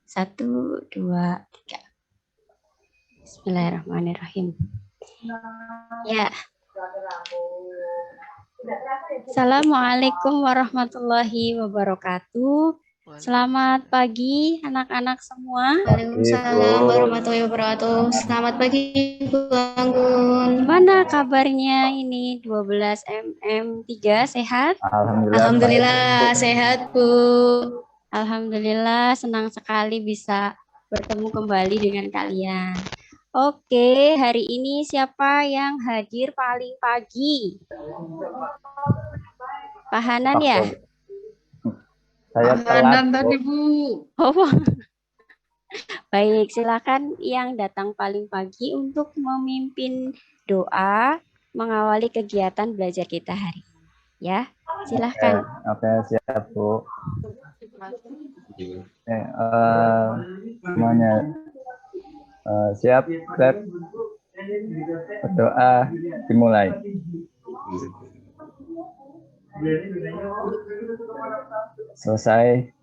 Satu, dua, tiga. Bismillahirrahmanirrahim. Ya. Assalamualaikum warahmatullahi wabarakatuh. Selamat pagi anak-anak semua. Waalaikumsalam warahmatullahi wabarakatuh. Selamat pagi Bu Anggun. Gimana kabarnya ini 12 MM3 sehat? Alhamdulillah sehat Bu. Alhamdulillah senang sekali bisa bertemu kembali dengan kalian. Oke, hari ini siapa yang hadir paling pagi? Pak Hanan ya? Saya telat, tadi Bu. Oh, baik, silakan yang datang paling pagi untuk memimpin doa mengawali kegiatan belajar kita hari ini. Ya, silakan. Oke, siap Bu. Semuanya siap, siap. Berdoa dimulai. Selesai.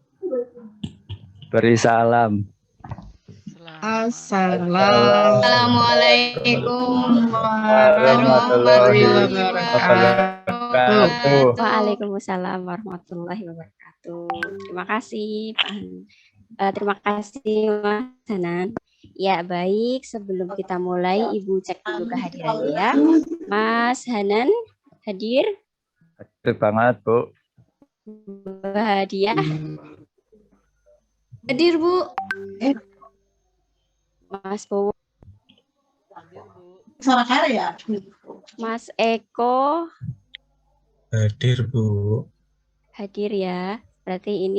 Beri salam. Assalamualaikum warahmatullahi wabarakatuh. Waalaikumsalam warahmatullahi wabarakatuh. Terima kasih Pak. Terima kasih Mas Hanan. Ya baik, sebelum kita mulai Ibu cek dulu kehadirannya ya. Mas Hanan hadir? Hadir banget Bu. Hadiah. Hadir Bu. Mas Bowo. Suara karya. Mas Eko. Hadir Bu. Hadir ya. Berarti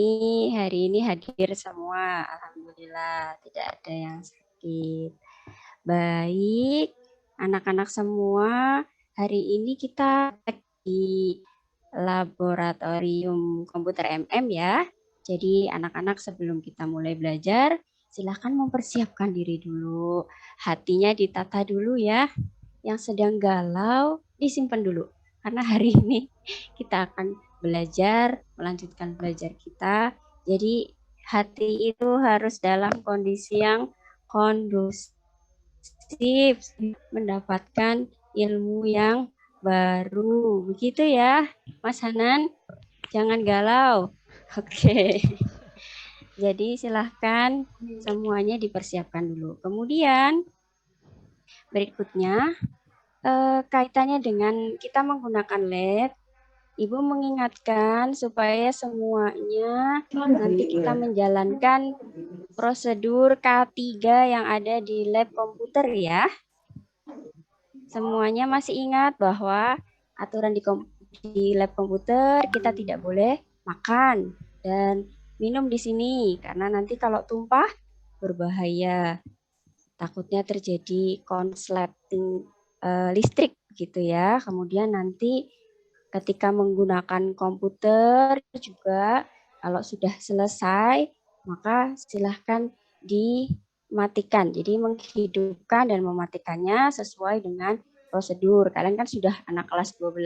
hari ini hadir semua. Alhamdulillah tidak ada yang sakit. Baik, anak-anak semua, hari ini kita di laboratorium komputer MM ya. Jadi anak-anak sebelum kita mulai belajar, silahkan mempersiapkan diri dulu. Hatinya ditata dulu ya. Yang sedang galau, disimpan dulu. Karena hari ini kita akan belajar, melanjutkan belajar kita. Jadi hati itu harus dalam kondisi yang kondusif, mendapatkan ilmu yang baru. Begitu ya, Mas Hanan? Jangan galau. Oke. Jadi silahkan semuanya dipersiapkan dulu. Kemudian berikutnya kaitannya dengan kita menggunakan lab. Ibu mengingatkan supaya semuanya nanti kita menjalankan prosedur K3 yang ada di lab komputer ya. Semuanya masih ingat bahwa aturan di lab komputer kita tidak boleh makan dan minum di sini karena nanti kalau tumpah berbahaya. Takutnya terjadi konsleting listrik gitu ya. Kemudian nanti ketika menggunakan komputer juga kalau sudah selesai maka silahkan dimatikan. Jadi menghidupkan dan mematikannya sesuai dengan prosedur. Kalian kan sudah anak kelas 12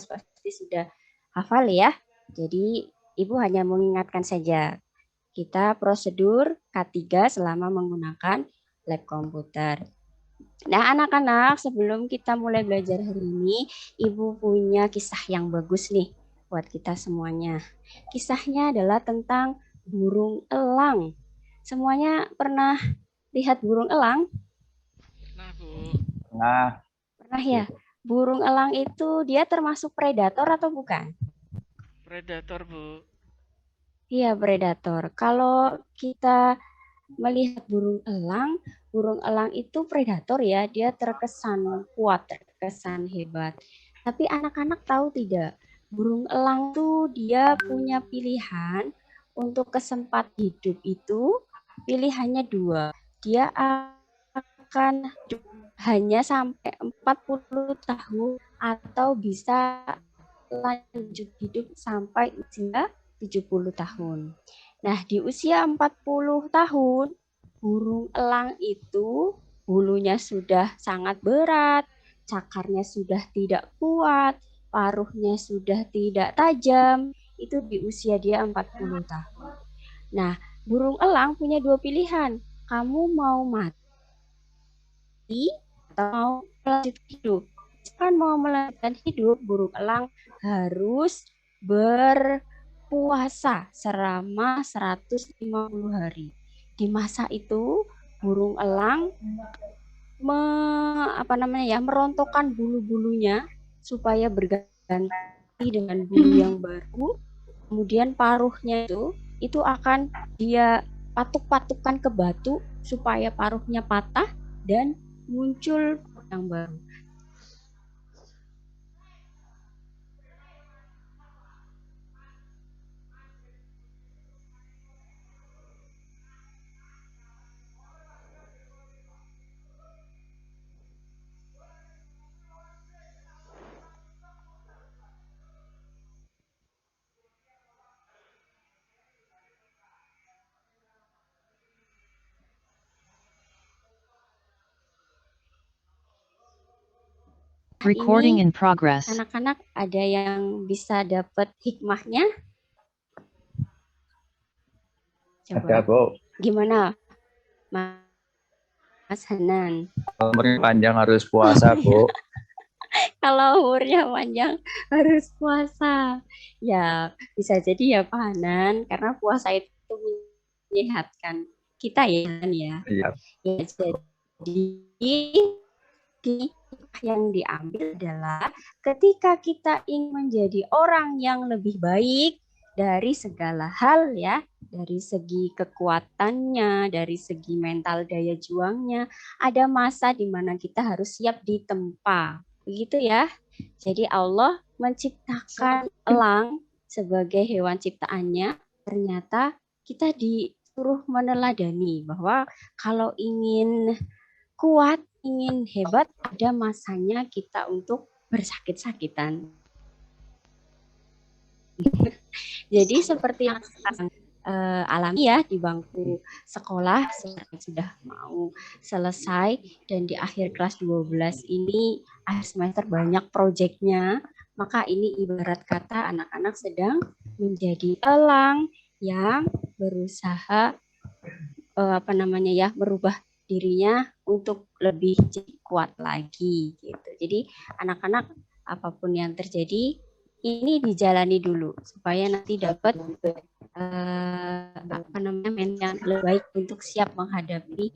pasti sudah hafal ya. Jadi Ibu hanya mengingatkan saja. Kita prosedur K3 selama menggunakan lab komputer. Nah, anak-anak, sebelum kita mulai belajar hari ini, Ibu punya kisah yang bagus nih buat kita semuanya. Kisahnya adalah tentang burung elang. Semuanya pernah lihat burung elang? Nah, Bu. Pernah ya? Burung elang itu dia termasuk predator atau bukan? Predator, Bu. Iya, predator. Kalau kita melihat burung elang itu predator ya, dia terkesan kuat, terkesan hebat. Tapi anak-anak tahu tidak, burung elang tuh dia punya pilihan untuk kesempatan hidup itu, pilihannya dua. Dia akan hanya sampai 40 tahun atau bisa lanjut hidup sampai usia 70 tahun. Nah, di usia 40 tahun, burung elang itu bulunya sudah sangat berat, cakarnya sudah tidak kuat, paruhnya sudah tidak tajam, itu di usia dia 40 tahun. Nah, burung elang punya dua pilihan. Kamu mau mati atau mau melanjutkan hidup. Jika mau melanjutkan hidup, burung elang harus berpuasa selama 150 hari. Di masa itu, burung elang merontokkan bulu-bulunya supaya berganti dengan bulu yang baru. Kemudian paruhnya itu akan dia patuk-patukkan ke batu supaya paruhnya patah dan muncul yang baru. Recording Ini in progress. anak-anak ada yang bisa dapat hikmahnya? Ada, Coba Bu. gimana, Mas Hanan? Umurnya panjang harus puasa, Bu. Kalau umurnya panjang harus puasa. Ya, bisa jadi ya Pak Hanan, karena puasa itu menyehatkan kita ya. Iya. Ya, jadi yang diambil adalah ketika kita ingin menjadi orang yang lebih baik dari segala hal ya, dari segi kekuatannya, dari segi mental daya juangnya, ada masa di mana kita harus siap ditempa. Begitu ya. Jadi Allah menciptakan elang sebagai hewan ciptaannya, ternyata kita disuruh meneladani bahwa kalau ingin kuat, ingin hebat, ada masanya kita untuk bersakit-sakitan. Jadi seperti yang sekarang alami ya di bangku sekolah, sudah mau selesai dan di akhir kelas 12 ini akhir semester banyak proyeknya, maka ini ibarat kata anak-anak sedang menjadi elang yang berusaha merubah dirinya untuk lebih kuat lagi gitu. Jadi anak-anak apapun yang terjadi ini dijalani dulu supaya nanti dapat mental yang lebih baik untuk siap menghadapi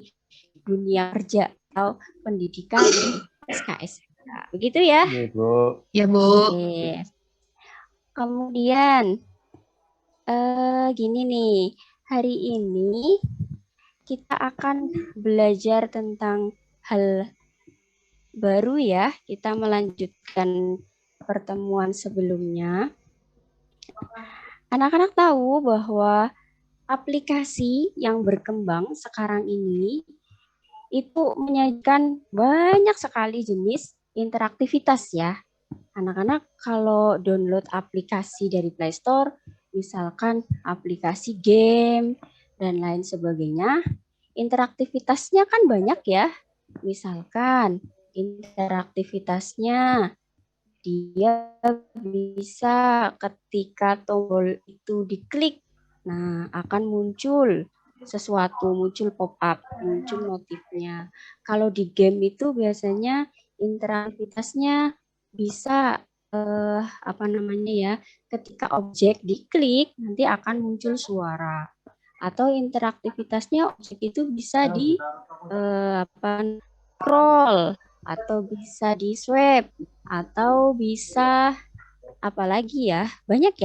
dunia kerja atau pendidikan SKS. Nah, begitu ya? Iya, Bu. Ya, Bu. Oke. Kemudian gini nih, hari ini kita akan belajar tentang hal baru ya. Kita melanjutkan pertemuan sebelumnya. Anak-anak tahu bahwa aplikasi yang berkembang sekarang ini itu menyajikan banyak sekali jenis interaktivitas ya. Anak-anak kalau download aplikasi dari Play Store, misalkan aplikasi game dan lain sebagainya, interaktivitasnya kan banyak ya. Misalkan interaktivitasnya dia bisa ketika tombol itu diklik, nah akan muncul sesuatu, muncul pop-up, muncul notifnya. Kalau di game itu biasanya interaktivitasnya bisa ketika objek diklik nanti akan muncul suara. Atau interaktivitasnya objek itu bisa di scroll atau bisa di swipe atau bisa apalagi ya, banyak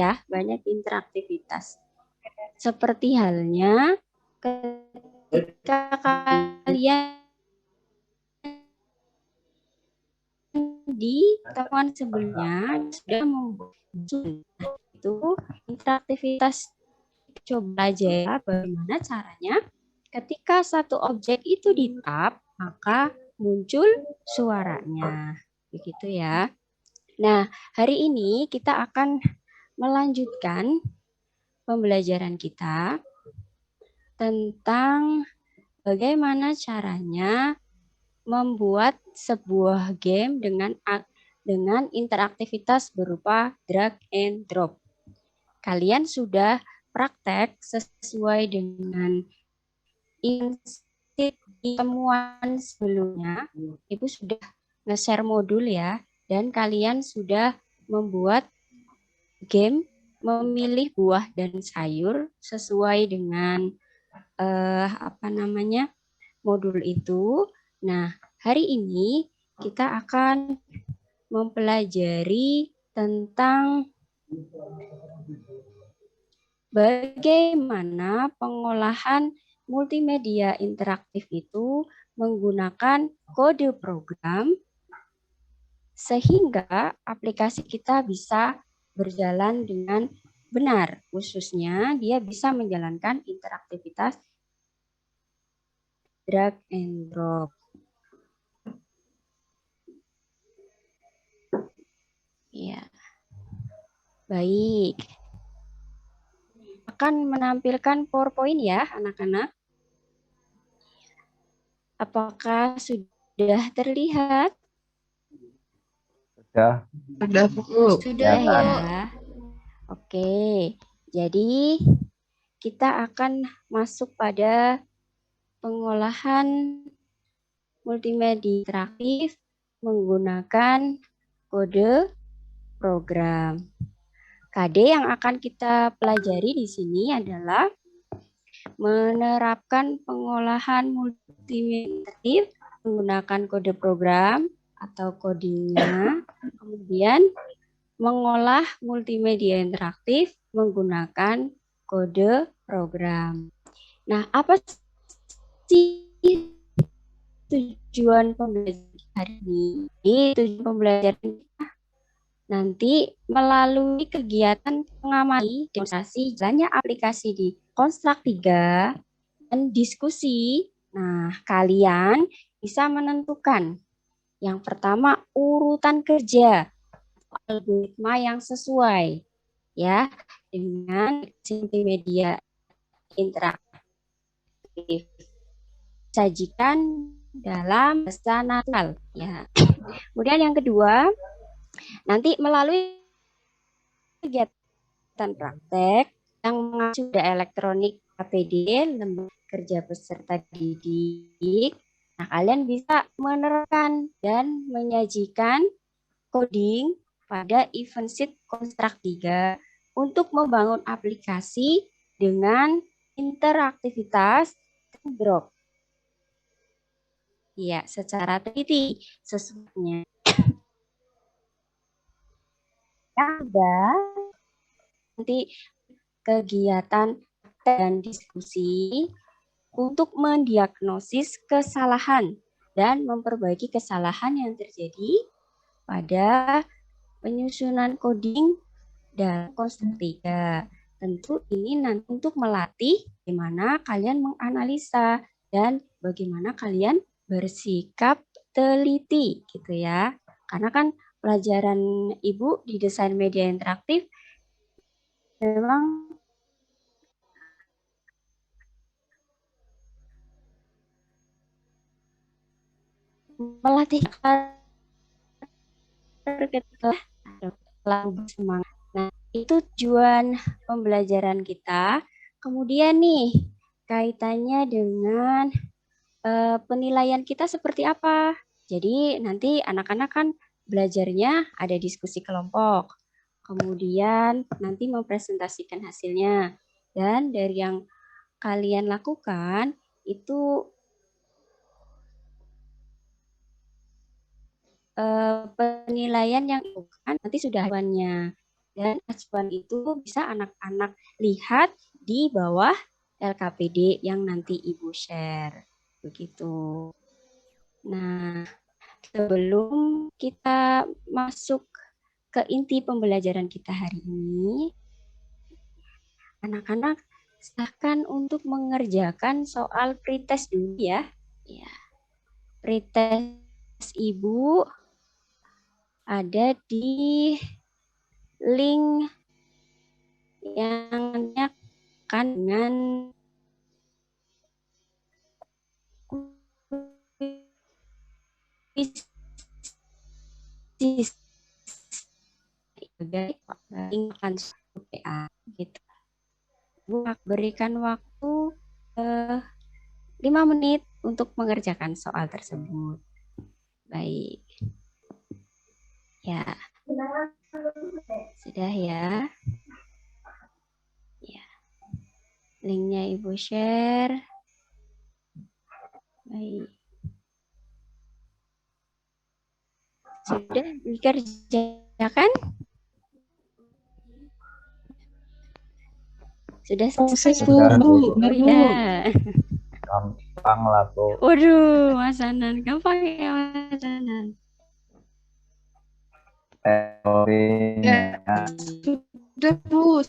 interaktivitas. Seperti halnya ketika kalian di pertemuan sebelumnya sudah membuat itu interaktivitas. Coba aja ya bagaimana caranya ketika satu objek itu di-tap maka muncul suaranya. Begitu ya. Nah, hari ini kita akan melanjutkan pembelajaran kita tentang bagaimana caranya membuat sebuah game dengan interaktivitas berupa drag and drop. Kalian sudah praktek sesuai dengan temuan sebelumnya, Ibu sudah nge-share modul ya, dan kalian sudah membuat game memilih buah dan sayur sesuai dengan modul itu. Nah, hari ini kita akan mempelajari tentang bagaimana pengolahan multimedia interaktif itu menggunakan kode program sehingga aplikasi kita bisa berjalan dengan benar. Khususnya dia bisa menjalankan interaktivitas drag and drop. Ya. Baik. Akan menampilkan PowerPoint ya, anak-anak. Apakah sudah terlihat? Sudah. Sudah, Bu. Sudah ya. Oke. Jadi kita akan masuk pada pengolahan multimedia interaktif menggunakan kode program. KD yang akan kita pelajari di sini adalah menerapkan pengolahan multimedia interaktif menggunakan kode program atau codingnya, kemudian mengolah multimedia interaktif menggunakan kode program. Nah, apa sih tujuan pembelajaran hari ini? Tujuan pembelajaran kita nanti melalui kegiatan pengamatan demonstrasi jalannya aplikasi di Konstruk 3 dan diskusi. Nah, kalian bisa menentukan yang pertama urutan kerja algoritma yang sesuai ya dengan multimedia interaktif. Sajikan dalam bahasa natural ya. Kemudian yang kedua, nanti melalui kegiatan praktek yang mengacu elektronik APD, lembaga kerja peserta didik. Nah, kalian bisa menerapkan dan menyajikan coding pada event sheet Konstruk 3 untuk membangun aplikasi dengan interaktivitas drop. Ya, secara teliti sesuatunya. Ada nanti kegiatan dan diskusi untuk mendiagnosis kesalahan dan memperbaiki kesalahan yang terjadi pada penyusunan coding dalam Konstruk 3. Tentu ini nanti untuk melatih bagaimana kalian menganalisa dan bagaimana kalian bersikap teliti gitu ya. Karena kan pelajaran Ibu di desain media interaktif memang melatih kita bersemangat. Nah, itu tujuan pembelajaran kita. Kemudian nih, kaitannya dengan penilaian kita seperti apa. Jadi nanti anak-anak kan belajarnya ada diskusi kelompok. Kemudian nanti mempresentasikan hasilnya. Dan dari yang kalian lakukan itu penilaian yang bukan nanti sudah acuannya. Dan acuan itu bisa anak-anak lihat di bawah LKPD yang nanti Ibu share. Begitu. Nah, sebelum kita masuk ke inti pembelajaran kita hari ini, anak-anak silakan untuk mengerjakan soal pretest dulu ya. Ya. Pretest Ibu ada di link yang akan dengan sebagai link PA gitu. berikan waktu 5 menit untuk mengerjakan soal tersebut. Baik. Ya. Sudah ya. Ya. Linknya Ibu share. Baik. Sudah dikerjakan? Sudah selesai, Sudah, Bu. Bu. Oh iya. Gampang lah, Bu. Waduh, Mas Anan. Gampang ya, Mas Anan. Teorinya. Sudah, Bu.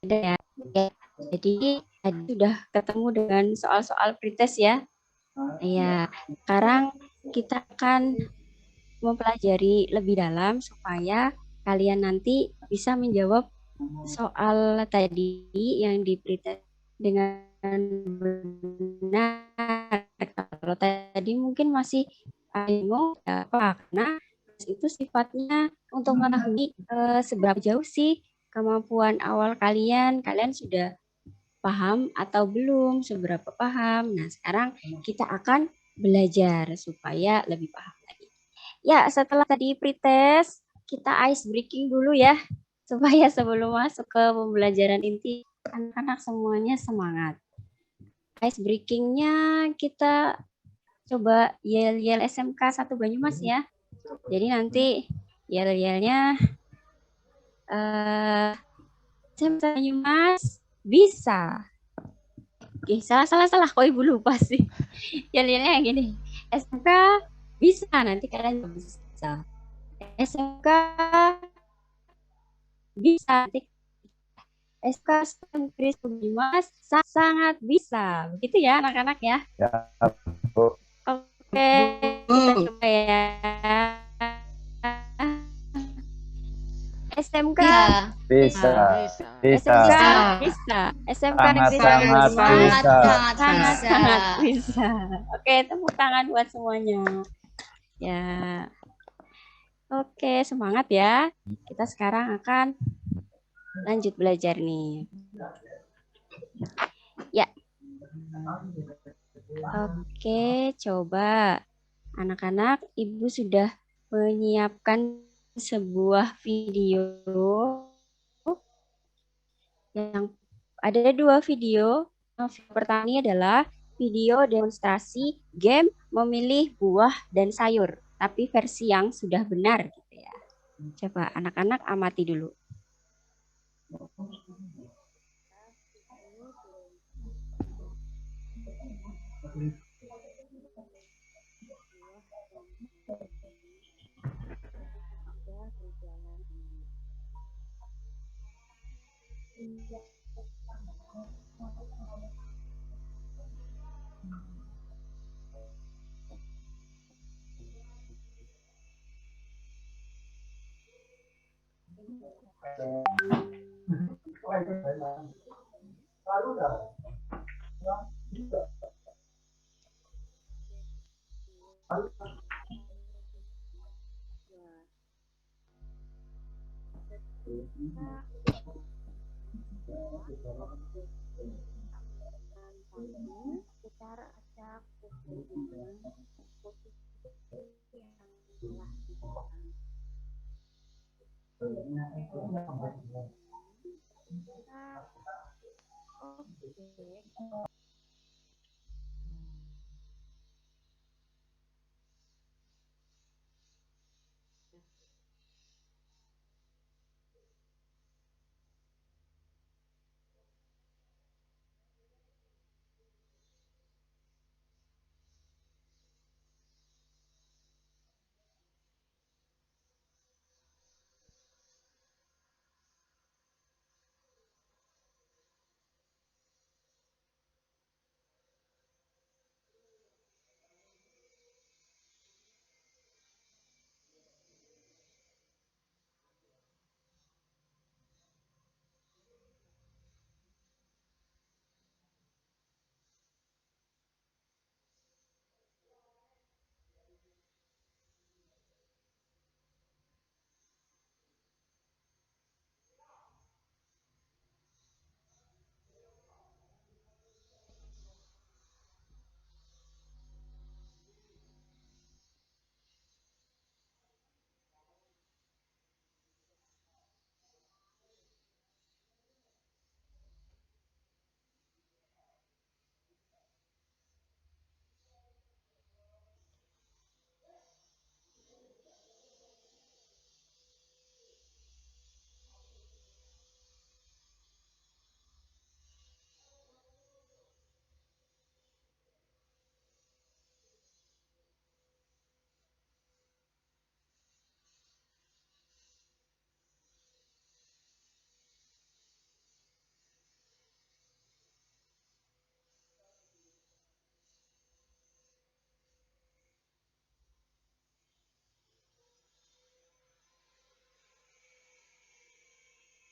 Ada ya. Oke. Jadi tadi sudah ketemu dengan soal-soal pretest ya. Iya. Sekarang kita akan mempelajari lebih dalam supaya kalian nanti bisa menjawab soal tadi yang di pretest dengan benar. Kalau tadi mungkin masih bingung ya apa, karena itu sifatnya untuk mengetahui seberapa jauh sih kemampuan awal kalian sudah paham atau belum, seberapa paham. Nah, sekarang kita akan belajar supaya lebih paham lagi. Ya, setelah tadi pretest, kita ice breaking dulu ya, supaya sebelum masuk ke pembelajaran inti, anak-anak semuanya semangat. Ice breakingnya kita coba yel-yel SMK 1 Banyumas ya. Jadi nanti yel-yelnya SMK Banyumas bisa. Oke, salah. Kok Ibu lupa sih? Yel-yelnya yang gini. SMK bisa, nanti kalian bisa. SMK bisa. Nanti SK Negeri Banyumas sangat bisa. Begitu ya anak-anak ya. Ya, Bu. Oke, kita coba ya. SMK Bisa. Bisa. Bisa. SMK Bisa. bisa. SMK Negeri Sangat-sangat Banyumas bisa. sangat bisa. Oke, tepuk tangan buat semuanya. Ya. Oke, semangat ya. Kita sekarang akan lanjut belajar nih. Ya. Oke, coba. Anak-anak, Ibu sudah menyiapkan sebuah video yang ada 2 video. Yang pertama ini adalah video demonstrasi game memilih buah dan sayur, tapi versi yang sudah benar gitu ya. Coba anak-anak amati dulu.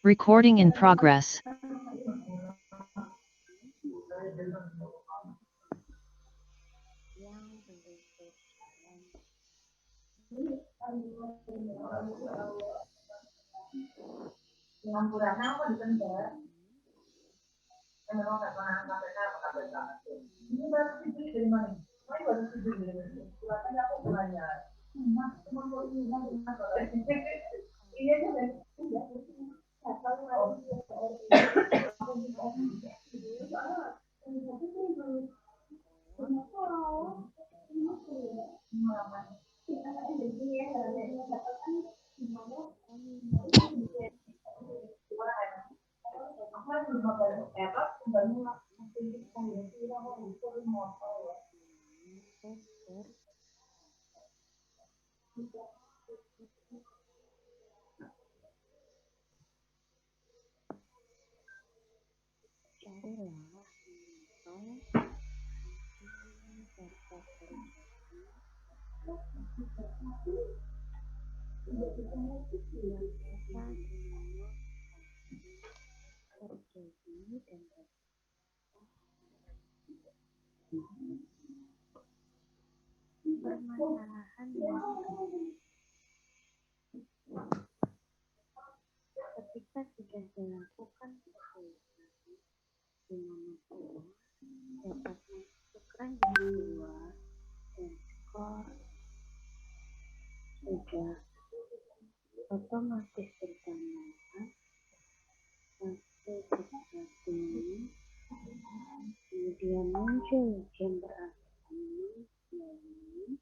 Recording in progress. Ketika sudah dilakukan di mana dapat masuk keranjang dua dan skor sudah otomatis bertambah satu ini, kemudian muncul jam berakhir yakni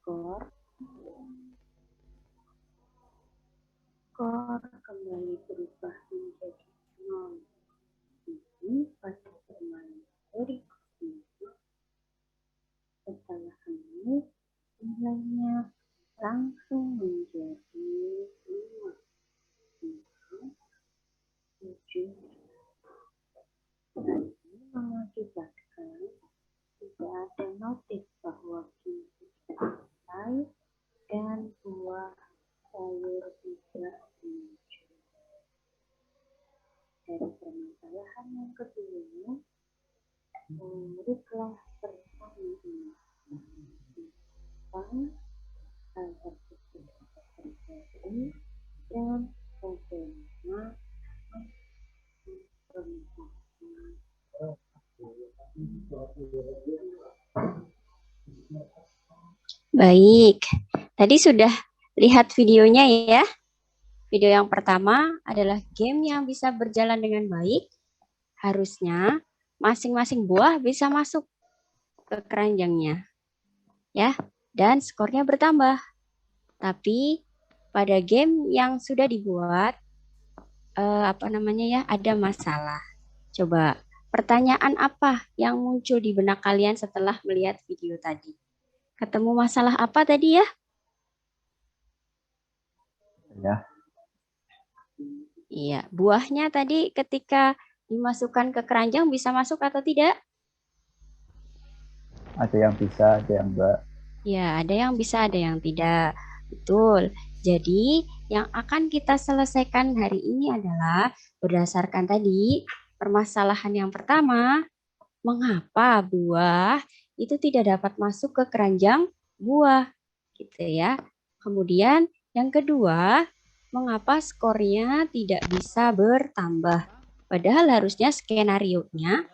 skor kembali berubah menjadi 0. Ini pada permainan berikutnya setelah ini nilainya langsung menjadi 5, 7. Ini mengakibatkan tidak ada notif bahwa game selesai dan buah sayur tidak muncul. Dari permasalahan yang kedua, urutlah bersama ini. Hal tersebut terjadi dan bagaimana memperbaiki. Baik, tadi sudah lihat videonya ya. Video yang pertama adalah game yang bisa berjalan dengan baik. Harusnya masing-masing buah bisa masuk ke keranjangnya. Ya, dan skornya bertambah. Tapi pada game yang sudah dibuat ada masalah. Coba pertanyaan apa yang muncul di benak kalian setelah melihat video tadi? Ketemu masalah apa tadi ya? Ya, Iya, buahnya tadi ketika dimasukkan ke keranjang bisa masuk atau tidak? ada yang bisa, ada yang enggak. Ya, ada yang bisa, ada yang tidak. Betul. Jadi, yang akan kita selesaikan hari ini adalah berdasarkan tadi permasalahan yang pertama, mengapa buah itu tidak dapat masuk ke keranjang buah, gitu ya. Kemudian yang kedua, mengapa skornya tidak bisa bertambah? Padahal harusnya skenarionya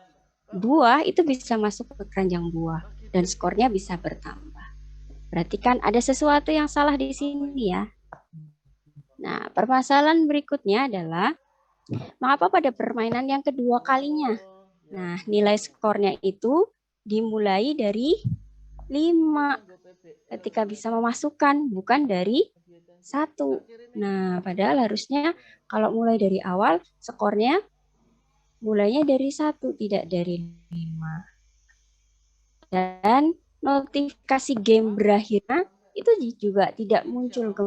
buah itu bisa masuk ke keranjang buah dan skornya bisa bertambah. Berarti kan ada sesuatu yang salah di sini ya. Nah, permasalahan berikutnya adalah mengapa pada permainan yang kedua kalinya? Nah, nilai skornya itu dimulai dari 5 ketika bisa memasukkan, bukan dari 1. Nah, padahal harusnya kalau mulai dari awal skornya mulainya dari 1, tidak dari 5. Dan notifikasi game berakhirnya itu juga tidak muncul ke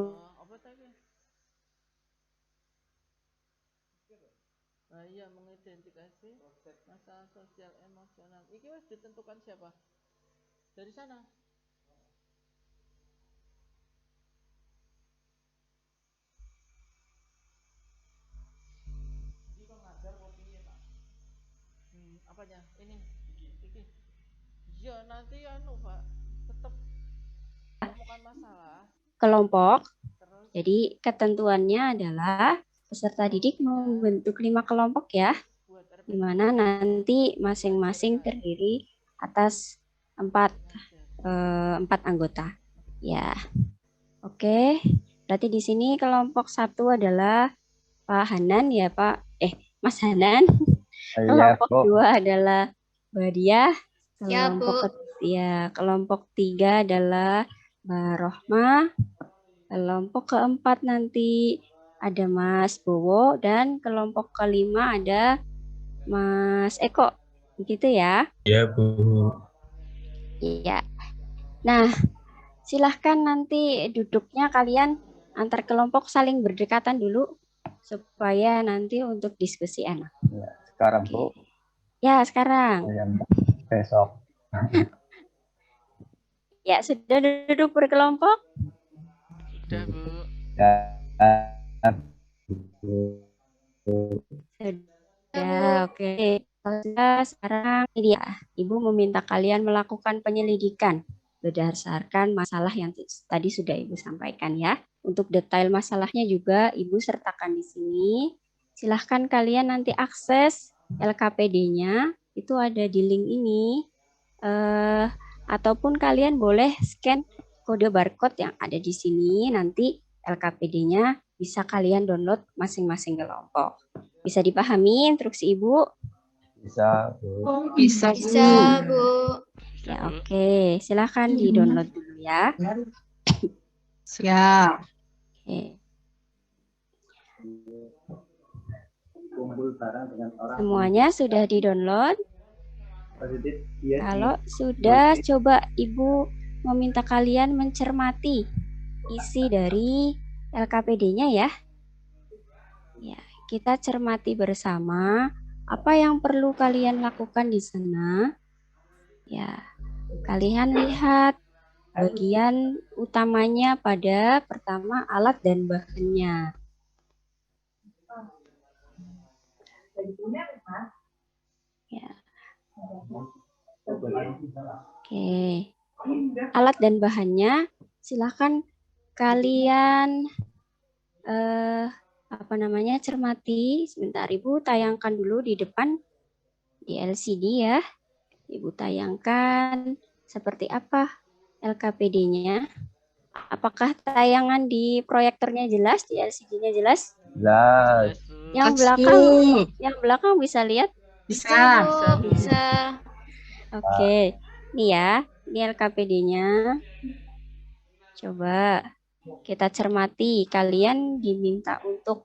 iya, mengidentifikasi masalah sosial emosional. Iki wis ditentukan siapa? Dari sana. Iki kok ngajar kopinya, Pak? Apanya? Ini. Iki. Iya, nanti anu, Pak. Tetap menemukan masalah. Kelompok. Terus Jadi ketentuannya adalah peserta didik membentuk 5 kelompok ya, buat di mana nanti masing-masing terdiri atas 4 anggota. Ya, oke. Berarti di sini kelompok 1 adalah Pak Hanan ya Pak. Mas Hanan. Iya, Kelompok Bu. 2 adalah Mbak Diah. Ya, Bu. Kelompok 3 adalah Mbak Rohma. Kelompok keempat nanti ada Mas Bowo dan kelompok kelima ada Mas Eko. Begitu ya? Iya, Bu. Iya. Nah, silahkan nanti duduknya kalian antar kelompok saling berdekatan dulu supaya nanti untuk diskusi enak. Ya, sekarang, Bu. Ya, sekarang. Yang besok. Ya, sudah duduk berkelompok? Sudah, Bu. Ya. Ya, oke. Sekarang ini ya, Ibu meminta kalian melakukan penyelidikan berdasarkan masalah yang tadi sudah Ibu sampaikan ya. Untuk detail masalahnya juga Ibu sertakan di sini. Silahkan kalian nanti akses LKPD-nya, itu ada di link ini. Ataupun kalian boleh scan kode barcode yang ada di sini, nanti LKPD-nya bisa kalian download masing-masing kelompok. Bisa dipahami instruksi Ibu? Bisa, Bu. Bisa, Bu. Ya, oke. Silahkan di-download dulu ya. Siap. Oke. Semuanya sudah di-download? Kalau sudah, coba Ibu meminta kalian mencermati isi dari LKPD-nya ya. Ya, kita cermati bersama apa yang perlu kalian lakukan di sana. Ya, kalian lihat bagian utamanya pada pertama alat dan bahannya. Ya. Oke. Alat dan bahannya silakan kalian cermati. Sebentar Ibu tayangkan dulu di depan di LCD ya. Ibu tayangkan seperti apa LKPD-nya. Apakah tayangan di proyektornya jelas, di LCD-nya jelas? Jelas. Yang belakang bisa lihat? Bisa. Oke. Ini ya, ini LKPD-nya. Coba kita cermati, kalian diminta untuk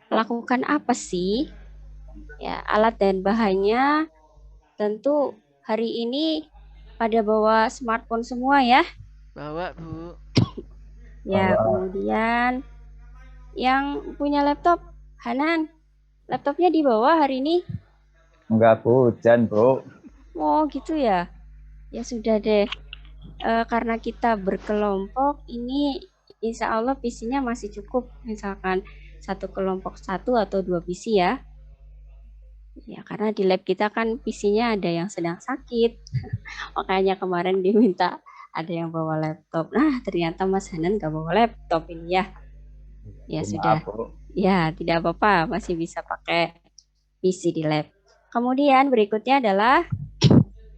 melakukan apa sih? Ya, alat dan bahannya tentu hari ini pada bawa smartphone semua ya. Bawa, Bu. Ya, Bawa. kemudian yang punya laptop, Hanan, laptopnya dibawa hari ini? Enggak, Bu. Hujan, Bu. Oh, gitu ya. Ya sudah deh. Karena kita berkelompok, ini insya Allah PC-nya masih cukup. Misalkan satu kelompok 1 atau 2 PC ya. Ya, karena di lab kita kan PC-nya ada yang sedang sakit. Makanya kemarin diminta ada yang bawa laptop. Nah, ternyata Mas Hanan gak bawa laptop ini ya. Ya Bu, sudah. maaf, Bu. Ya, tidak apa-apa. Masih bisa pakai PC di lab. Kemudian berikutnya adalah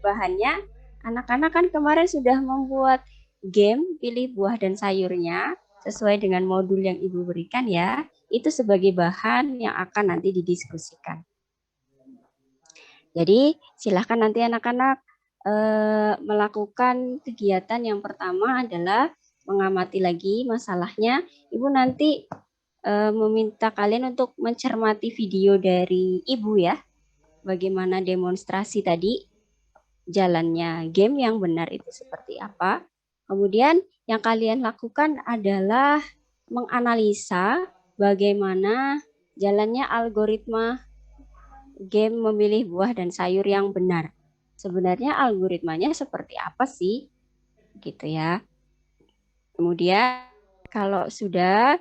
bahannya. Anak-anak kan kemarin sudah membuat game pilih buah dan sayurnya sesuai dengan modul yang Ibu berikan ya. Itu sebagai bahan yang akan nanti didiskusikan. Jadi silahkan nanti anak-anak melakukan kegiatan yang pertama adalah mengamati lagi masalahnya. Ibu nanti meminta kalian untuk mencermati video dari Ibu ya. Bagaimana demonstrasi tadi, jalannya game yang benar itu seperti apa. Kemudian yang kalian lakukan adalah menganalisa bagaimana jalannya algoritma game memilih buah dan sayur yang benar. sebenarnya algoritmanya seperti apa sih? Gitu ya. Kemudian kalau sudah,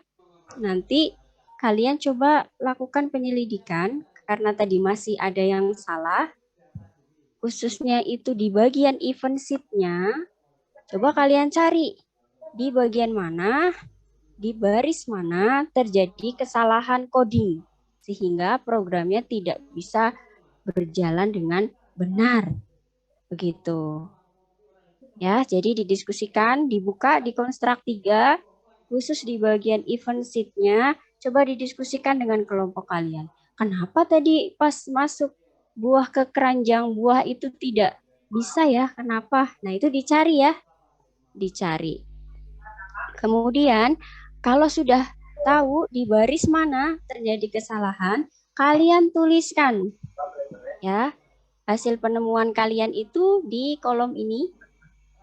nanti kalian coba lakukan penyelidikan karena tadi masih ada yang salah, khususnya itu di bagian event sheet-nya. Coba kalian cari di bagian mana, di baris mana terjadi kesalahan coding sehingga programnya tidak bisa berjalan dengan benar. Begitu. Ya, jadi didiskusikan, dibuka di konstruk 3, khusus di bagian event sheet-nya, coba didiskusikan dengan kelompok kalian. Kenapa tadi pas masuk buah ke keranjang buah itu tidak bisa ya? Kenapa? Nah, itu dicari ya. Dicari. Kemudian, kalau sudah tahu di baris mana terjadi kesalahan, kalian tuliskan. Ya, hasil penemuan kalian itu di kolom ini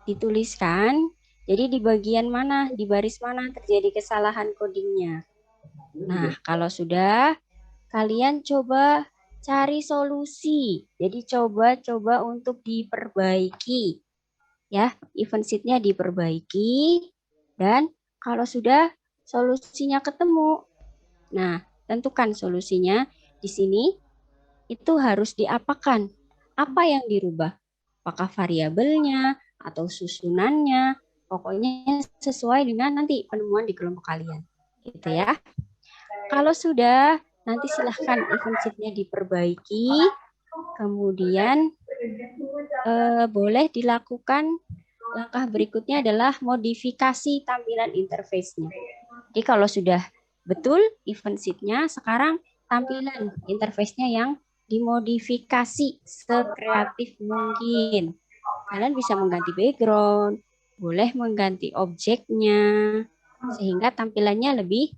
dituliskan. Jadi di bagian mana, di baris mana terjadi kesalahan codingnya. Nah, kalau sudah, kalian coba cari solusi. Jadi coba untuk diperbaiki. Ya, event sheet-nya diperbaiki. Dan kalau sudah solusinya ketemu, nah, tentukan solusinya di sini itu harus diapakan. Apa yang dirubah? Apakah variabelnya atau susunannya? Pokoknya sesuai dengan nanti penemuan di kelompok kalian. Gitu ya. Kalau sudah, nanti silahkan event sheet-nya diperbaiki. Kemudian boleh dilakukan langkah berikutnya adalah modifikasi tampilan interface-nya. Jadi kalau sudah betul event sheet-nya, sekarang tampilan interface-nya yang dimodifikasi sekreatif mungkin. Kalian bisa mengganti background, boleh mengganti objeknya, sehingga tampilannya lebih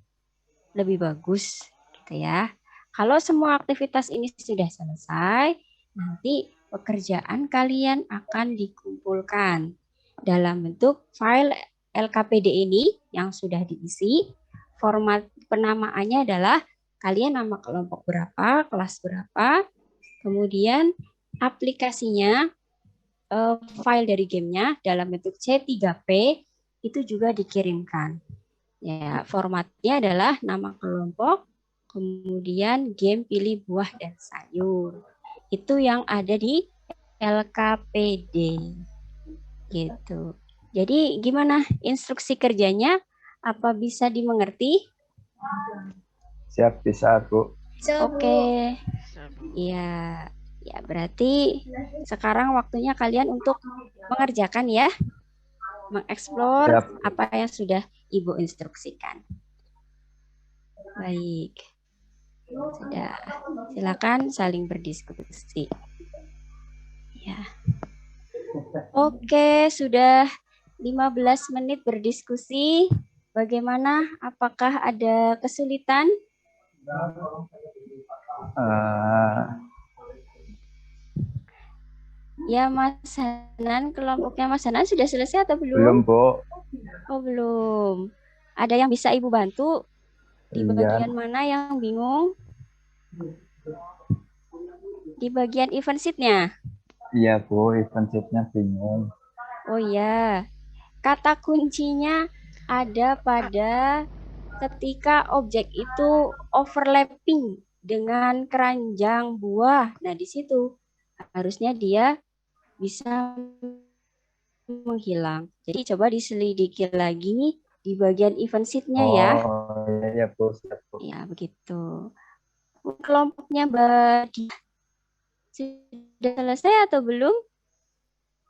bagus, gitu ya. Kalau semua aktivitas ini sudah selesai, nanti pekerjaan kalian akan dikumpulkan dalam bentuk file LKPD ini yang sudah diisi. Format penamaannya adalah kalian nama kelompok berapa, kelas berapa, kemudian aplikasinya, file dari gamenya dalam bentuk C3P itu juga dikirimkan. Ya, formatnya adalah nama kelompok, kemudian game pilih buah dan sayur. Itu yang ada di LKPD. Gitu. Jadi gimana instruksi kerjanya? Apa bisa dimengerti? Siap, bisa aku. Oke. Ya, ya berarti sekarang waktunya kalian untuk mengerjakan ya. Mengeksplor apa yang sudah Ibu instruksikan. Baik. Sudah. Silakan saling berdiskusi. Ya. Oke, sudah 15 menit berdiskusi. Bagaimana? Apakah ada kesulitan? Ya, Mas Hanan, kelompoknya Mas Hanan sudah selesai atau belum? Belum, Bu. Oh, belum. Ada yang bisa Ibu bantu? Di bagian mana yang bingung? Di bagian event sheet-nya? Iya, Bu, event sheet-nya bingung. Oh iya. Kata kuncinya ada pada ketika objek itu overlapping dengan keranjang buah. Nah, di situ harusnya dia bisa menghilang. Jadi coba diselidiki lagi di bagian event sheet-nya ya. Oh, iya, Bu. Siap, Bu. Ya, begitu. Kelompoknya Mbak sudah selesai atau belum?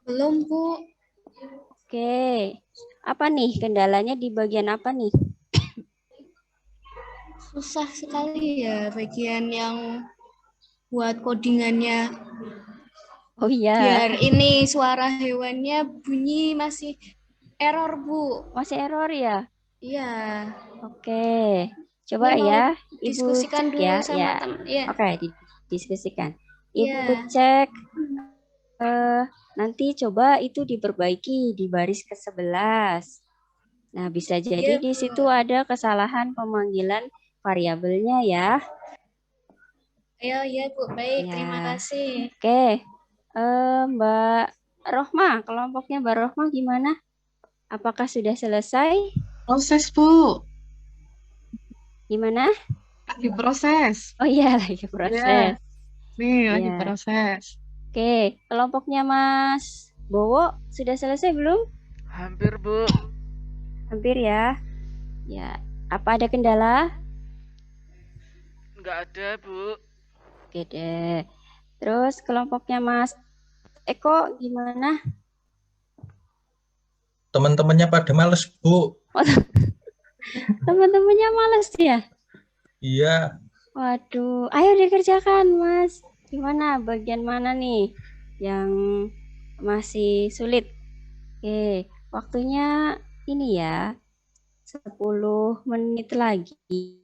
Belum, Bu. Oke. Apa nih kendalanya di bagian apa nih? Susah sekali ya bagian yang buat codingannya. Oh iya. Biar ini suara hewannya bunyi masih error, Bu. Masih error ya? Iya. Oke. Coba Ini ya, Ibu diskusikan cek dulu ya. sama Ya. teman. Ya. Oke, didiskusikan. Ibu Ya. cek. Nanti coba itu diperbaiki di baris ke-11. Nah, bisa jadi di situ ada kesalahan pemanggilan variabelnya ya. Ya, Bu. Baik, Ya. terima kasih. Oke. Mbak Rohma, kelompoknya Mbak Rohma gimana? Apakah sudah selesai? Proses, Bu. Gimana? Lagi proses. Oh iya, lagi Ya, proses. nih lagi Ya. proses. Oke, kelompoknya Mas Bowo sudah selesai belum? Hampir, Bu. Hampir ya. Ya, apa ada kendala? Nggak ada, Bu. Oke deh. Terus kelompoknya Mas Eko gimana? Teman-temannya pada males, Bu. Oh, teman-temannya males ya? Iya, Waduh, ayo dikerjakan Mas. Gimana? Bagian mana nih yang masih sulit? Oke, waktunya ini ya, 10 menit lagi.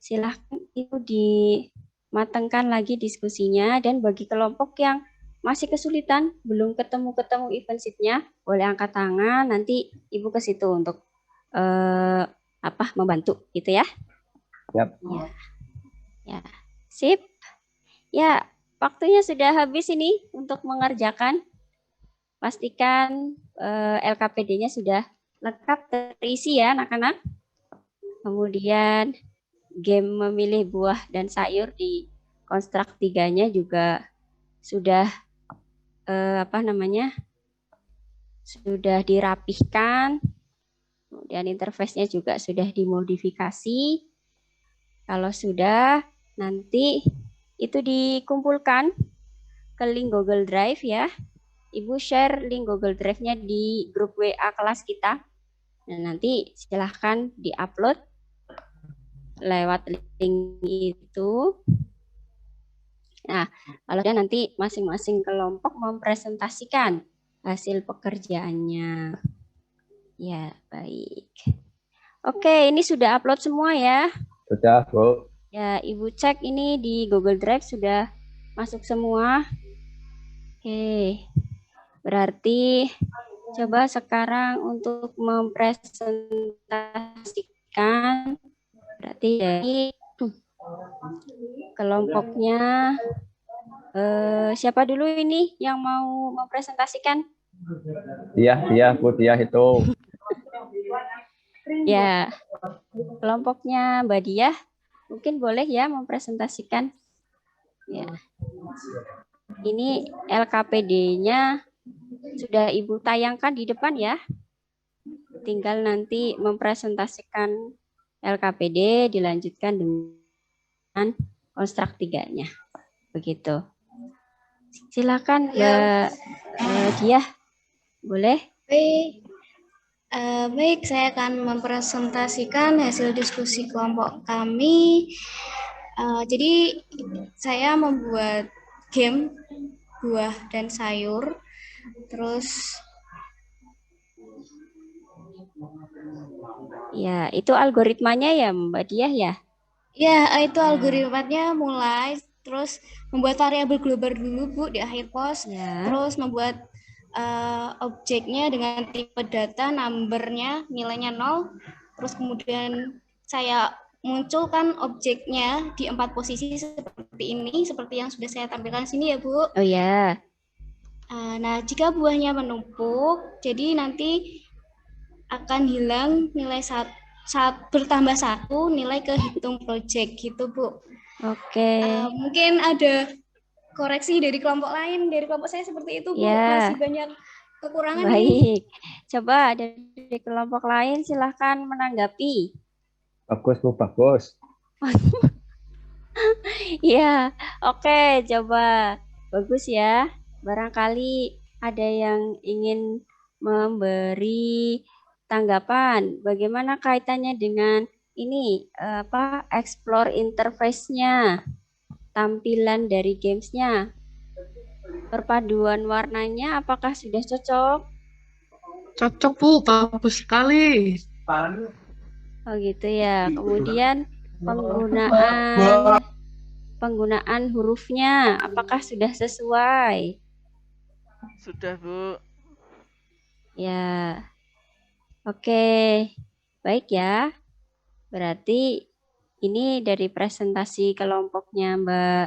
Silahkan itu dimatangkan lagi diskusinya, dan bagi kelompok yang masih kesulitan, belum ketemu-ketemu event sheet-nya, boleh angkat tangan, nanti Ibu ke situ untuk membantu gitu ya. Siap. Ya. Ya. Sip. Ya, waktunya sudah habis ini untuk mengerjakan. Pastikan LKPD-nya sudah lengkap terisi ya anak-anak. Kemudian game memilih buah dan sayur di konstruk 3-nya juga sudah sudah dirapihkan. Kemudian interface-nya juga sudah dimodifikasi. Kalau sudah, nanti itu dikumpulkan ke link Google Drive ya. Ibu share link Google Drive-nya di grup WA kelas kita. Dan nanti silahkan di-upload lewat link itu. Nah, kalau nanti masing-masing kelompok mempresentasikan hasil pekerjaannya. Ya, baik. Oke, ini sudah upload semua ya. Sudah, Bu. Ya, Ibu cek ini di Google Drive sudah masuk semua. Oke, berarti coba sekarang untuk mempresentasikan, berarti dari kelompoknya siapa dulu ini yang mau mempresentasikan? Iya, Bu, Dia itu. Ya, kelompoknya Mbak Diah mungkin boleh ya mempresentasikan. Ya. Ini LKPD-nya sudah Ibu tayangkan di depan ya. Tinggal nanti mempresentasikan LKPD dilanjutkan dengan konstruk 3-nya. Begitu. Silakan Mbak Diah. Boleh? Baik, saya akan mempresentasikan hasil diskusi kelompok kami. Jadi, saya membuat game buah dan sayur. Terus, ya, itu algoritmanya ya Mbak Diah ya? ya, itu algoritmanya mulai. Terus membuat variabel global dulu, Bu, di akhir pos. Ya. Terus membuat objeknya dengan tipe data, numbernya, nilainya 0. Terus kemudian saya munculkan objeknya di 4 posisi seperti ini, seperti yang sudah saya tampilkan sini ya, Bu. Oh ya. Nah, jika buahnya menumpuk, jadi nanti akan hilang nilai bertambah 1 nilai ke hitung project gitu, Bu. Oke. Mungkin ada koreksi dari kelompok lain, dari kelompok saya seperti itu, Bu. Ya. Masih banyak kekurangan. Baik. Coba dari kelompok lain silahkan menanggapi. Bagus, Bu, bagus. Ya, oke, coba. Bagus ya. Barangkali ada yang ingin memberi tanggapan. Bagaimana kaitannya dengan ini explore interface-nya, tampilan dari games-nya, perpaduan warnanya apakah sudah cocok? Cocok, Bu. Bagus sekali. Oh gitu ya. Kemudian penggunaan hurufnya apakah sudah sesuai? Sudah, Bu. Ya. Oke. Baik ya. Berarti ini dari presentasi kelompoknya Mbak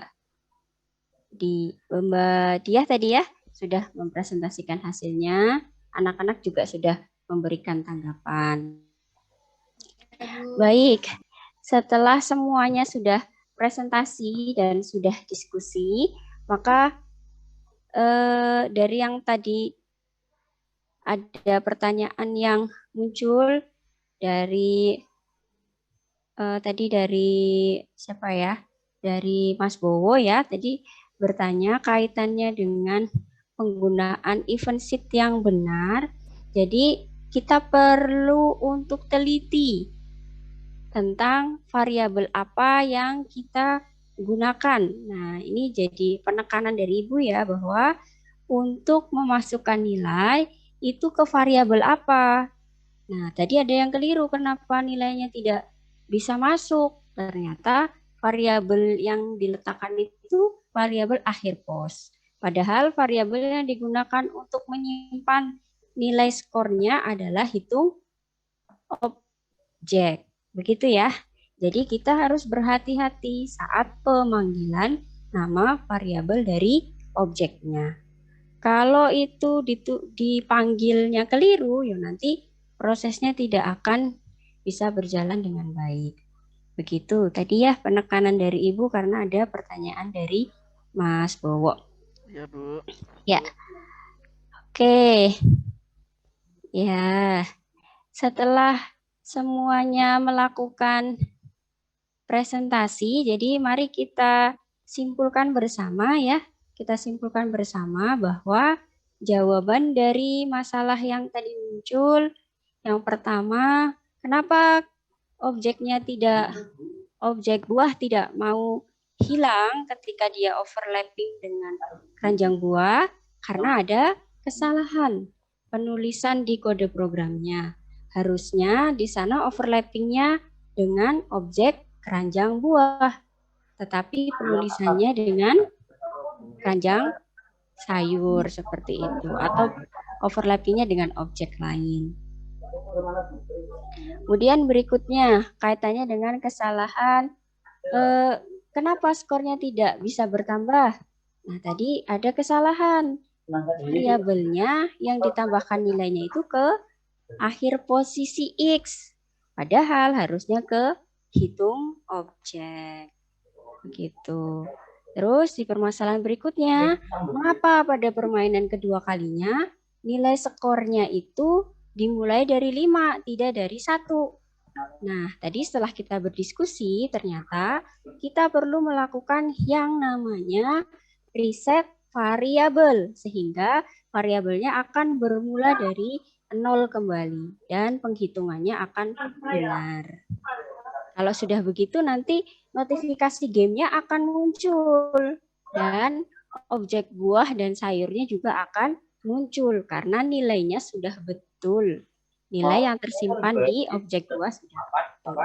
Mbak Diah tadi ya sudah mempresentasikan hasilnya, anak-anak juga sudah memberikan tanggapan. Baik, setelah semuanya sudah presentasi dan sudah diskusi, maka dari yang tadi ada pertanyaan yang muncul dari tadi dari siapa ya? Dari Mas Bowo ya, tadi bertanya kaitannya dengan penggunaan event sheet yang benar. Jadi kita perlu untuk teliti tentang variabel apa yang kita gunakan. Nah, ini jadi penekanan dari Ibu ya, bahwa untuk memasukkan nilai itu ke variabel apa. Nah, tadi ada yang keliru, kenapa nilainya tidak bisa masuk? Ternyata variabel yang diletakkan itu variabel akhir pos. Padahal variabel yang digunakan untuk menyimpan nilai skornya adalah hitung objek. Begitu ya. Jadi kita harus berhati-hati saat pemanggilan nama variabel dari objeknya. Kalau itu dipanggilnya keliru, ya nanti prosesnya tidak akan bisa berjalan dengan baik. Begitu tadi ya penekanan dari Ibu karena ada pertanyaan dari Mas Bowo. Iya, Bu. Ya. Oke. Ya. Setelah semuanya melakukan presentasi, jadi mari kita simpulkan bersama ya. Kita simpulkan bersama bahwa jawaban dari masalah yang tadi muncul, yang pertama, kenapa objek buah tidak mau hilang ketika dia overlapping dengan keranjang buah? Karena ada kesalahan penulisan di kode programnya. Harusnya di sana overlappingnya dengan objek keranjang buah, tetapi penulisannya dengan keranjang sayur seperti itu, atau overlappingnya dengan objek lain. Kemudian berikutnya kaitannya dengan kesalahan kenapa skornya tidak bisa bertambah. Nah, tadi ada kesalahan. Variabelnya yang ditambahkan nilainya itu ke akhir posisi X. Padahal harusnya ke hitung objek. Begitu. Terus di permasalahan berikutnya, mengapa pada permainan kedua kalinya nilai skornya itu dimulai dari 5, tidak dari 1. Nah, tadi setelah kita berdiskusi, ternyata kita perlu melakukan yang namanya reset variabel, sehingga variabelnya akan bermula dari 0 kembali, dan penghitungannya akan benar. Kalau sudah begitu, nanti notifikasi gamenya akan muncul, dan objek buah dan sayurnya juga akan muncul, karena nilainya sudah betul. Nilai yang tersimpan di objek buah sudah betul.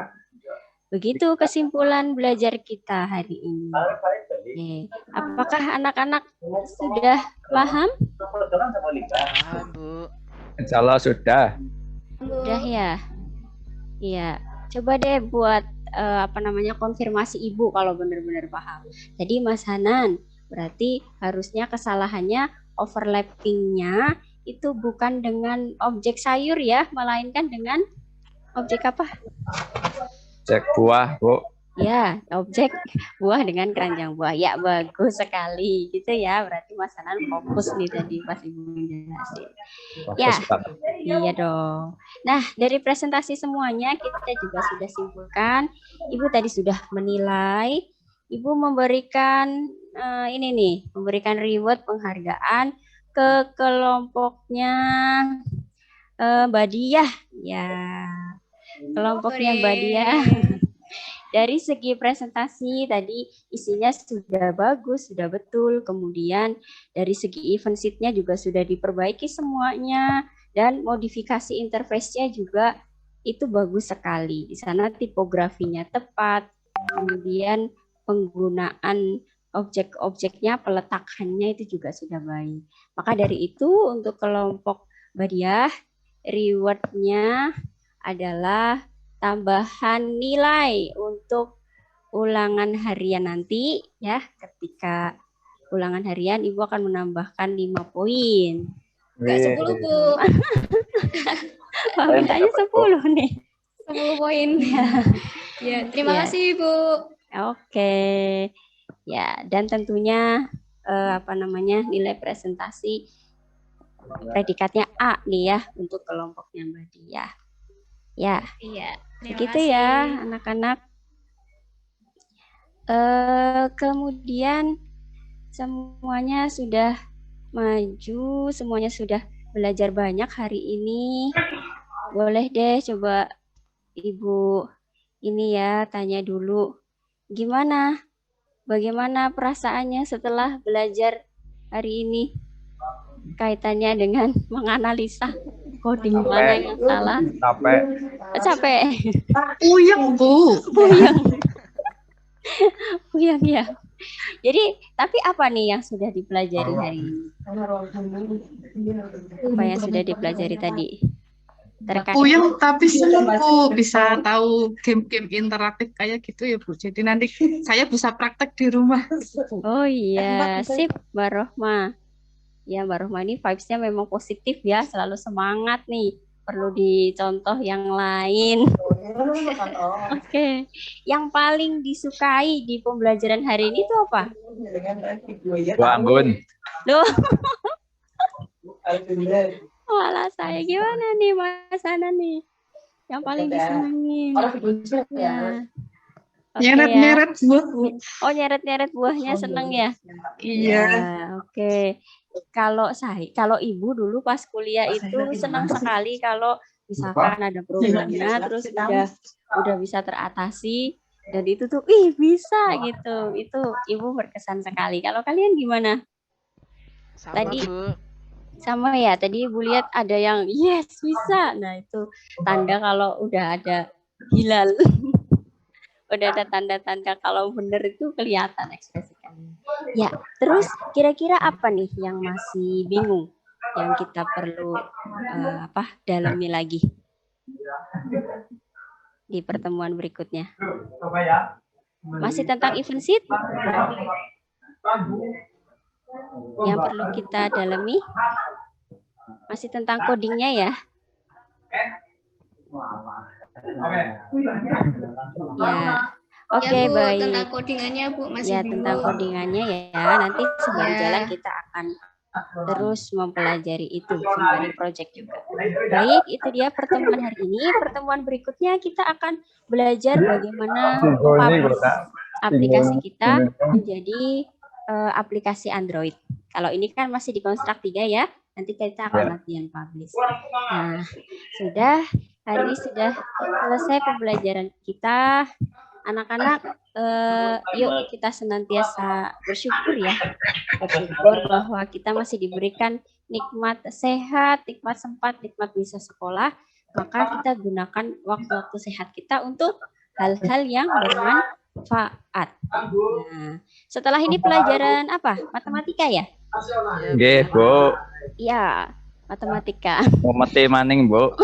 Begitu kesimpulan belajar kita hari ini. Oke. Apakah anak-anak sudah paham? Paham, Bu. Insya Allah sudah. Sudah ya? Iya. Coba deh buat konfirmasi Ibu kalau benar-benar paham. Tadi Mas Hanan, berarti harusnya kesalahannya overlappingnya itu bukan dengan objek sayur ya, melainkan dengan objek apa? Cek buah, Bu. Ya, objek buah dengan keranjang buah. Ya, bagus sekali. Gitu ya, berarti Mas Hanan fokus nih tadi pas Ibu menjelaskan. Ya, iya dong. Nah, dari presentasi semuanya kita juga sudah simpulkan. Ibu tadi sudah menilai. Ibu memberikan memberikan reward penghargaan ke kelompoknya Mbak Diah. Ya, kelompoknya Mbak Diah. Dari segi presentasi tadi isinya sudah bagus, sudah betul. Kemudian dari segi event sheet-nya juga sudah diperbaiki semuanya. Dan modifikasi interface-nya juga itu bagus sekali. Di sana tipografinya tepat. Kemudian penggunaan objek-objeknya, peletakannya itu juga sudah baik. Maka dari itu untuk kelompok Mbak Diah, reward-nya adalah tambahan nilai untuk ulangan harian nanti ya, ketika ulangan harian, Ibu akan menambahkan 5 poin. Enggak 10, Bu. Wah, mintanya 10 nih. 10 poin. Ya, terima Ya. kasih, Bu. Oke. Ya, dan tentunya nilai presentasi predikatnya A nih ya untuk kelompoknya Mbak Diah. Ya, Iya, terima begitu kasih. ya anak-anak. Kemudian semuanya sudah maju, semuanya sudah belajar banyak hari ini. Boleh deh coba Ibu ini ya tanya dulu. Bagaimana perasaannya setelah belajar hari ini? Kaitannya dengan menganalisa coding mana yang salah. Capek. Puyeng, Bu. Puyeng ya. Jadi, tapi apa nih yang sudah dipelajari hari ini? Apa yang sudah dipelajari tadi? Terkait Puyeng tapi seneng, Bu. Bisa tahu game-game interaktif kayak gitu ya, Bu. Jadi nanti saya bisa praktek di rumah. Oh iya, sip Mbak Rohma. Ya Mbak Rohma ini vibes-nya memang positif ya, selalu semangat nih. Perlu dicontoh yang lain. Oke. Yang paling disukai di pembelajaran hari ini itu apa? Bu Anggun. Loh. Walah saya gimana nih Mas Ana nih? Yang paling disenengin. Ya. Oke ya. Nyeret-nyeret buah, Bu. Oh, nyeret-nyeret buahnya seneng ya? Iya. Ya, oke. Kalau Ibu dulu pas kuliah itu senang sekali kalau misalkan ada programnya terus udah bisa teratasi dan itu tuh bisa gitu. Itu Ibu berkesan sekali. Kalau kalian gimana? Sama, Tadi Bu. sama ya, tadi Ibu lihat ada yang yes bisa. Nah, itu tanda kalau udah ada hilal. Udah ada tanda-tanda kalau bener itu kelihatan ekspresinya. Ya, terus kira-kira apa nih yang masih bingung yang kita perlu dalami lagi di pertemuan berikutnya? Masih tentang event sheet? Yang perlu kita dalami? Masih tentang codingnya ya? Ya, oke Ya, Bu, baik. tentang codingannya, Bu, masih Ya, bingung. tentang codingannya ya. Nanti sembari Ya. jalan kita akan terus mempelajari itu sembari project juga. Baik, itu dia pertemuan hari ini. Pertemuan berikutnya kita akan belajar bagaimana publish aplikasi kita menjadi aplikasi Android. Kalau ini kan masih di Construct 3 ya. Nanti kita akan latihan publish. Nah, hari ini sudah selesai pembelajaran kita. Anak-anak, yuk kita senantiasa bersyukur ya. Bersyukur bahwa kita masih diberikan nikmat sehat, nikmat sempat, nikmat bisa sekolah. Maka kita gunakan waktu-waktu sehat kita untuk hal-hal yang bermanfaat. Nah, setelah ini pelajaran apa? Matematika ya? Nggih, Bu. Iya, matematika. Memeti maning, Bu.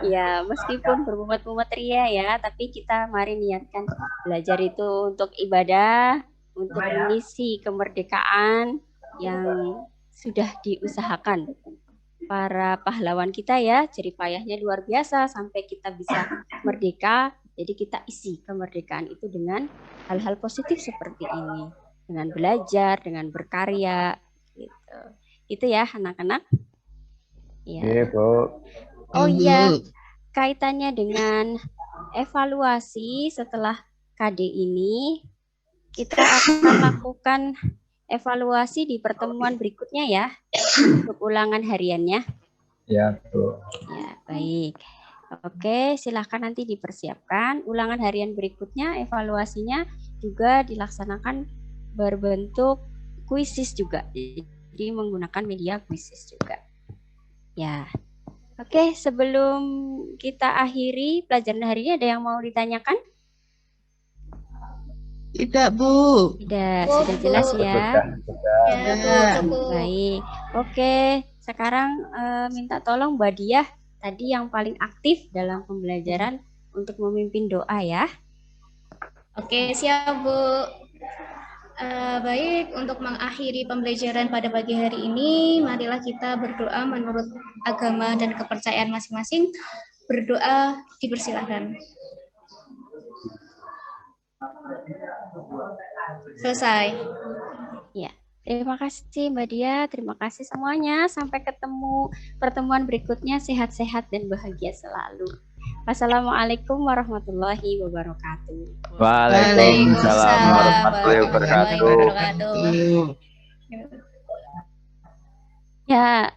Ya, meskipun bermumet-mumet ria ya, tapi kita mari niatkan belajar itu untuk ibadah, untuk mengisi kemerdekaan yang sudah diusahakan para pahlawan kita ya. Jerih payahnya luar biasa sampai kita bisa merdeka. Jadi kita isi kemerdekaan itu dengan hal-hal positif seperti ini, dengan belajar, dengan berkarya, gitu. Itu ya anak-anak. Ya. Nggih, Bu. Oh iya, kaitannya dengan evaluasi setelah KD ini, kita akan lakukan evaluasi di pertemuan berikutnya ya, untuk ulangan hariannya. Ya, Bu. Ya, baik. Oke, silahkan nanti dipersiapkan. Ulangan harian berikutnya, evaluasinya juga dilaksanakan berbentuk kuisis juga. Jadi menggunakan media kuisis juga. Ya. Oke, sebelum kita akhiri pelajaran hari ini, ada yang mau ditanyakan? Tidak, Bu. Tidak, sudah jelas ya. Ya, Bu, cukup. Baik. Oke, sekarang minta tolong Mbak Diah, tadi yang paling aktif dalam pembelajaran untuk memimpin doa ya. Oke, siap, Bu. Baik, untuk mengakhiri pembelajaran pada pagi hari ini, marilah kita berdoa menurut agama dan kepercayaan masing-masing. Berdoa dipersilahkan. Selesai. Ya, terima kasih Mbak Dia, terima kasih semuanya. Sampai ketemu pertemuan berikutnya, sehat-sehat dan bahagia selalu. Wassalamualaikum warahmatullahi wabarakatuh. Waalaikumsalam warahmatullahi wabarakatuh. wabarakatuh. Ya.